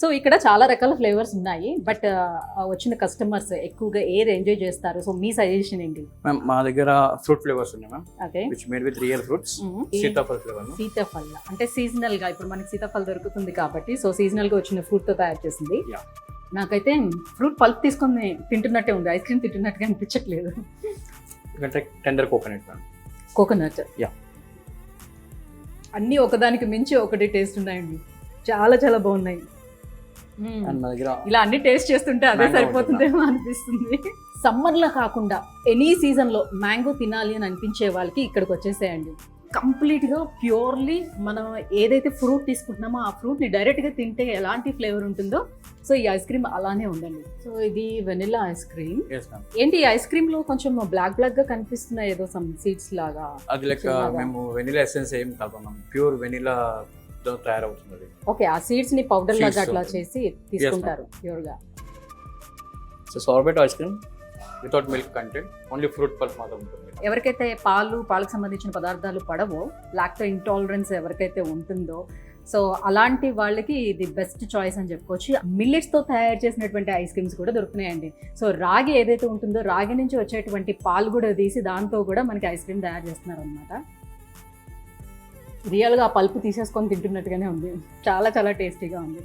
So ఇక్కడ చాలా రకాల ఫ్లేవర్స్ ఉన్నాయి. బట్ వచ్చిన కస్టమర్స్ ఎక్కువగా ఏది ఎంజాయ్ చేస్తారు? సో మీ సజెషన్ ఏంటి? మ్యామ్ మా దగ్గర ఫ్రూట్ ఫ్లేవర్స్ ఉన్నాయి మ్యామ్, అదే which made with real fruits. Sitaphal flavour. Sitaphal అంటే సీజనల్ గా ఇప్పుడు మనకి సీతాఫల్ దొరుకుతుంది కాబట్టి, సో సీజనల్ గా వచ్చిన ఫ్రూట్ తో తయారు చేసింది. Yeah. నాకైతే ఫ్రూట్ పల్ప్ తీసుకొని తింటున్నట్టే ఉంది, ఐస్ క్రీమ్ తింటున్నట్టుగా అనిపించట్లేదు. Tender coconut ma'am. Coconut. Yeah. అన్నీ ఒకదానికి మించి ఒకటి టేస్ట్ ఉన్నాయండి, చాలా చాలా బాగున్నాయి. అండ్ మా దగ్గర ఇలా అన్ని టేస్ట్ చేస్తుంటే అదే Mango సరిపోతుందేమో అనిపిస్తుంది. సమ్మర్లో కాకుండా ఎనీ సీజన్లో మ్యాంగో తినాలి అని అనిపించే వాళ్ళకి ఇక్కడికి వచ్చేసేయండి. కంప్లీట్గా ప్యూర్లీ మనం ఏదైతే ఫ్రూట్ తీసుకుంటున్నామో ఆ ఫ్రూట్ని డైరెక్ట్గా తింటే ఎలాంటి ఫ్లేవర్ ఉంటుందో సో ఈ ఐస్ క్రీమ్ అలానే ఉందండి. సో ఇది vanilla ice cream. yes ma'am. ఏంటి ఈ ఐస్ క్రీమ్ లో కొంచెం బ్లాక్ గా కనిపిస్తున్నాయి, ఏదో సమ్ సీడ్స్ లాగా. అది లైక్ మేము వెనిలా ఎసెన్స్ ఏం కలపం, ప్యూర్ వెనిలా తో తయారవుతుంది అది. ఓకే, ఆ సీడ్స్ ని పౌడర్ Seeds లాగా అట్లా ఉంటుంది. చేసి తీసుకుంటారు ప్యూర్ గా. So sorbet ice cream without milk content, only fruit pulp మాత్రం ఉంటుంది. ఎవరికైతే పాలకు సంబంధించిన పదార్థాలు పడవో, లాక్టో ఇంటాలరెన్స్ ఎవరికైతే ఉంటుందో, సో అలాంటి వాళ్ళకి ఇది బెస్ట్ చాయిస్ అని చెప్పుకోవచ్చు. మిల్లెట్స్తో తయారు చేసినటువంటి ఐస్ క్రీమ్స్ కూడా దొరుకుతున్నాయండి. సో రాగి ఏదైతే ఉంటుందో రాగి నుంచి వచ్చేటువంటి పాలు కూడా తీసి దాంతో కూడా మనకి ఐస్ క్రీమ్ తయారు చేస్తున్నారు అనమాట. రియల్గా ఆ పల్పు తీసేసుకొని తింటున్నట్టుగానే ఉంది, చాలా చాలా టేస్టీగా ఉంది.